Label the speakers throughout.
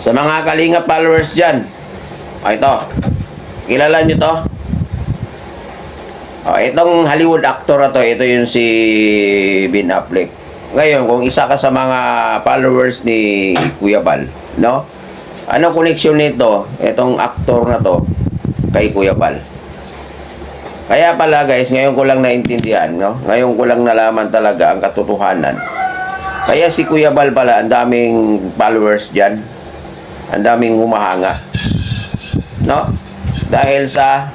Speaker 1: Sa mga Kalinga followers dyan, ito, kilala nyo to? Itong Hollywood actor na to, ito yung si Ben Affleck. Ngayon, kung isa ka sa mga followers ni Kuya Bal, no? Ano connection nito, itong actor na to, kay Kuya Bal? Kaya pala guys, ngayon ko lang naintindihan, no? Ngayon ko lang nalaman talaga ang katotohanan. Kaya si Kuya Bal pala, ang daming followers dyan. Ang daming humahanga. No? Dahil sa...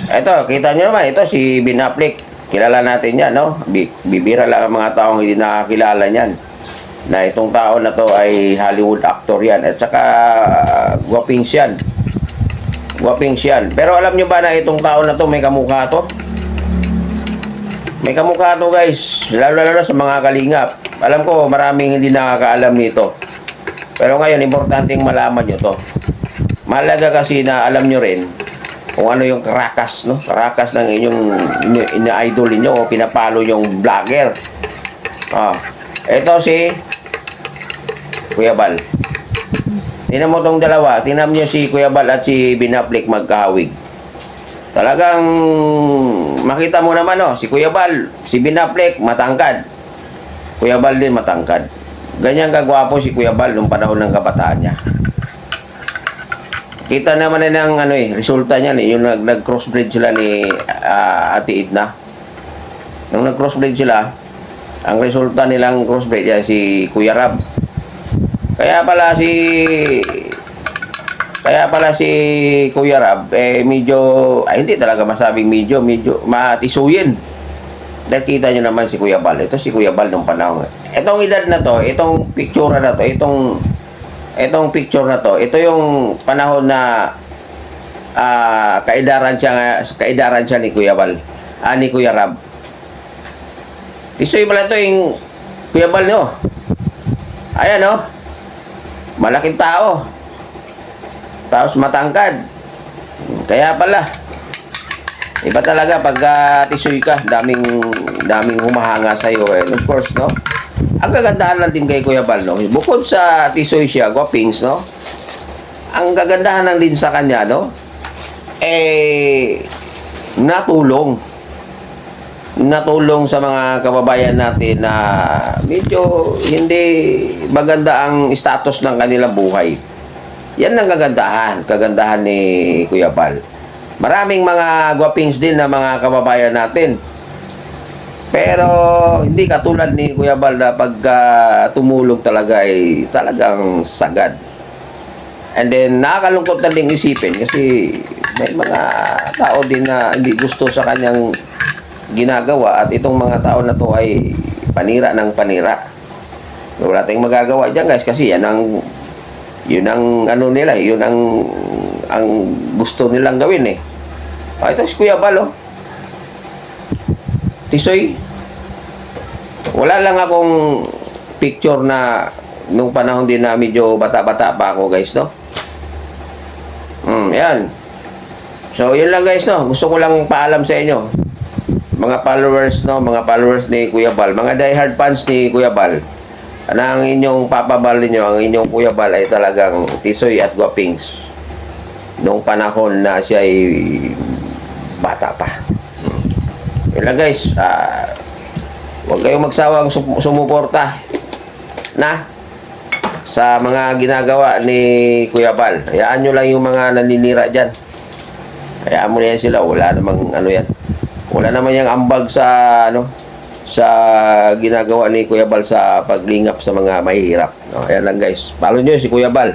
Speaker 1: Ito, kita nyo naman, ito si Ben Affleck. Kilala natin yan, no? Bibira lang ang mga taong hindi nakakilala niyan. Na itong tao na to ay Hollywood actor yan. At saka, guwapings yan. Guwapings yan. Pero alam nyo ba na itong tao na to may kamukha to? May kamukha to guys. Lalo sa mga kalingap. Alam ko, maraming hindi nakakaalam nito. Pero ngayon, importanteng malaman nyo to. Mahalaga kasi na alam nyo rin kung ano yung karakas, no? Karakas ng inyong ina-idol niyo o pinapalo yung vlogger. Ito si Kuya Bal. Tingnan mo tong dalawa. Tingnan niyo si Kuya Bal at si Ben Affleck magkahawig. Talagang makita mo naman, no? Si Kuya Bal, si Ben Affleck matangkad. Kuya Bal din matangkad. Ganyan kagwapo si Kuya Bal nung panahon ng kabataan niya. Kita naman na ng resulta niya yung nag-crossbreed sila ni Ate Edna. Nung nag-crossbreed sila, ang resulta nilang crossbreed yan si Kuya Rab. Kaya pala si Kuya Rab medyo hindi talaga masabing medyo matisuyin. Dahil kita nyo naman si Kuya Bal. Ito si Kuya Bal nung panahon. Itong edad na to, itong picture na to, itong picture na to, ito yung panahon na kaidaran siya ni Kuya Bal. Ni Kuya Rab. Isoy pala ito yung Kuya Bal nyo. Ayan, no? Malaking tao. Tapos matangkad. Kaya pala. Iba talaga pag tisoy ka, daming humahanga sa iyo. Of course, no? Ang kagandahan lang din kay Kuya Bal, no? Bukod sa tisoy siya, guwapings, no? Ang kagandahan lang din sa kanya, no? Natulong sa mga kababayan natin na medyo hindi maganda ang status ng kanilang buhay. Yan ang kagandahan ni Kuya Bal. Maraming mga guwapings din na mga kababayan natin. Pero hindi katulad ni Kuya Bal na pag tumulong talaga ay talagang sagad. And then nakakalungkot na ding isipin kasi may mga tao din na hindi gusto sa kanyang ginagawa at itong mga tao na to ay panira ng panira. Wala tayong magagawa dyan guys kasi yun ang ano nila, yun ang gusto nilang gawin eh. Ito si Kuya Bal, oh. Tisoy. Wala lang akong picture na nung panahon din na medyo bata-bata pa ako guys, no? Yan. So, yun lang guys, no? Gusto ko lang paalam sa inyo. Mga followers, no? Mga followers ni Kuya Bal. Mga diehard fans ni Kuya Bal. Na ang inyong papabal ninyo, ang inyong Kuya Bal ay talagang tisoy at guwapings. Nung panahon na siya ay bata pa. Yun lang guys. Huwag kayong magsawang sumuporta na sa mga ginagawa ni Kuya Bal. Hayaan nyo lang yung mga naninira dyan. Hayaan mo na yan sila. Wala namang yan. Wala naman yung ambag sa sa ginagawa ni Kuya Bal sa paglingap sa mga mahihirap. Ayan lang guys. Follow nyo si Kuya Bal.